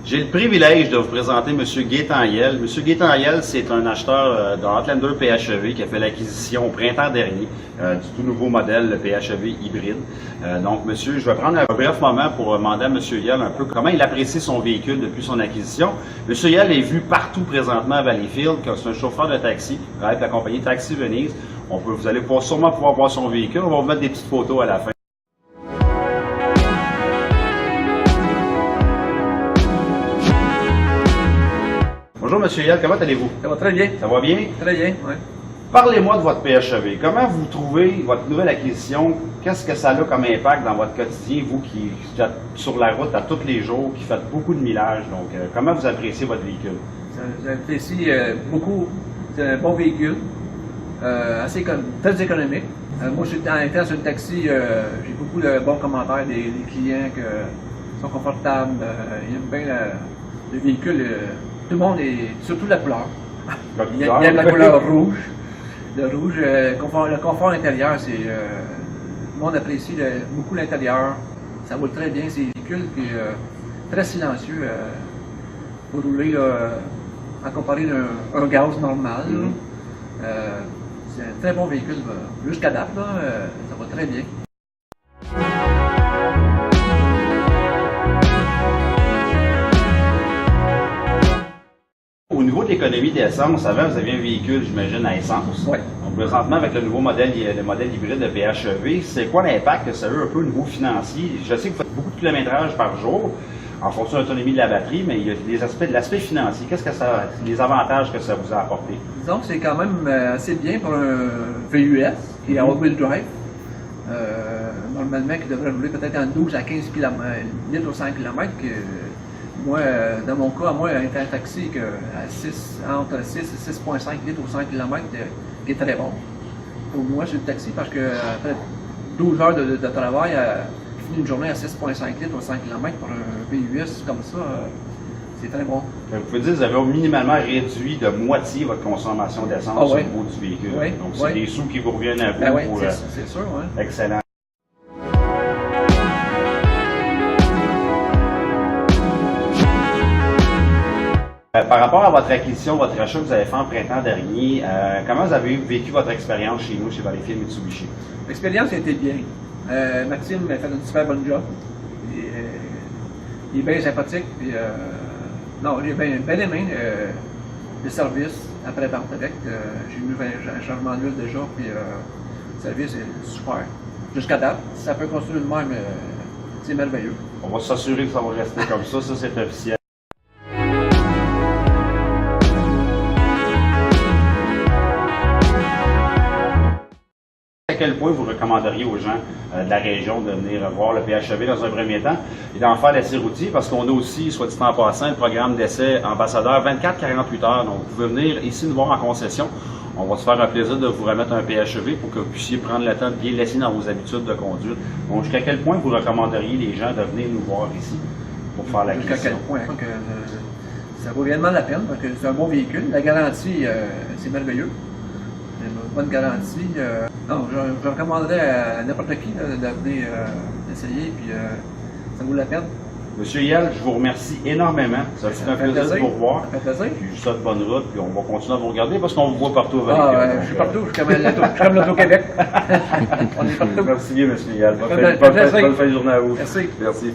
J'ai le privilège de vous présenter M. Gaétan Hiel. M. Gaétan Hiel, c'est un acheteur de Outlander PHEV qui a fait l'acquisition au printemps dernier du tout nouveau modèle, le PHEV hybride. Donc, monsieur, je vais prendre un bref moment pour demander à M. Hiel un peu comment il apprécie son véhicule depuis son acquisition. M. Hiel est vu partout présentement à Valleyfield, c'est un chauffeur de taxi, avec la compagnie Taxi Venise. Vous allez sûrement pouvoir voir son véhicule. On va vous mettre des petites photos à la fin. Bonjour M. Hiel, comment allez-vous? Ça va très bien. Ça va bien? Très bien, oui. Parlez-moi de votre PHEV. Comment vous trouvez votre nouvelle acquisition? Qu'est-ce que ça a comme impact dans votre quotidien, vous qui êtes sur la route à tous les jours, qui faites beaucoup de millage? Donc, comment vous appréciez votre véhicule? J'apprécie beaucoup. C'est un bon véhicule, très économique. Moi, en étant sur le taxi, j'ai beaucoup de bons commentaires des clients qui sont confortables. Ils aiment bien le véhicule. Tout le monde, surtout la couleur. Il aime la couleur rouge. Le rouge, le confort intérieur, tout le monde apprécie beaucoup l'intérieur. Ça roule très bien, c'est véhicule, puis très silencieux pour rouler à comparer d'un gaz normal. C'est un très bon véhicule. Jusqu'à date, ça va très bien. Au niveau de l'économie d'essence, avant, vous aviez un véhicule, j'imagine, à essence. Oui. Donc, présentement, avec le nouveau modèle, le modèle hybride de PHEV, c'est quoi l'impact que ça a eu un peu au niveau financier? Je sais que vous faites beaucoup de kilométrage par jour, en fonction de l'autonomie de la batterie, mais il y a des aspects de l'aspect financier. Qu'est-ce que les avantages que ça vous a apporté? Disons que c'est quand même assez bien pour un VUS qui est all-wheel drive. Normalement, qui devrait rouler peut-être en 12 à 15 litres au 100 km. Moi, dans mon cas, moi, un taxi entre 6 et 6,5 litres au 100 km, qui est très bon. Pour moi, c'est le taxi parce que après 12 heures de travail, je finis une journée à 6,5 litres au 100 km pour un VUS comme ça, c'est très bon. Vous pouvez dire que vous avez minimalement réduit de moitié votre consommation d'essence au niveau du véhicule. Oui. Donc, c'est des sous qui vous reviennent à vous. Ben oui, c'est sûr, oui. Excellent. Par rapport à votre acquisition, votre achat que vous avez fait en printemps dernier, comment vous avez vécu votre expérience chez nous, chez Valleyfield Mitsubishi? L'expérience a été bien. Maxime a fait un super bon job. Il est bien sympathique. Puis, non, j'ai bien aimé le service après-vente avec. J'ai eu un changement d'huile déjà, puis le service est super. Jusqu'à date, ça peut continuer de même, c'est merveilleux. On va s'assurer que ça va rester comme ça c'est officiel. À quel point vous recommanderiez aux gens de la région de venir voir le PHEV dans un premier temps et d'en faire l'essai routier parce qu'on a aussi, soit dit en passant, le programme d'essai ambassadeur 24-48 heures. Donc, vous pouvez venir ici nous voir en concession. On va se faire un plaisir de vous remettre un PHEV pour que vous puissiez prendre le temps de bien laisser dans vos habitudes de conduite. Donc, jusqu'à quel point vous recommanderiez les gens de venir nous voir ici pour faire l'acquisition? Jusqu'à quel point ça vaut réellement la peine parce que c'est un bon véhicule. La garantie, c'est merveilleux. Une bonne garantie. Non, je recommanderais à n'importe qui de venir essayer, puis ça vaut la peine. Monsieur Hiel, je vous remercie énormément. Ça fait un plaisir de vous revoir. Ça fait plaisir. Puis je vous souhaite bonne route, puis on va continuer à vous regarder parce qu'on vous voit partout. Je suis partout, je suis comme l'Auto-Québec. On est partout. Merci bien, monsieur Hiel. Bonne fin de journée à vous. Merci. Merci.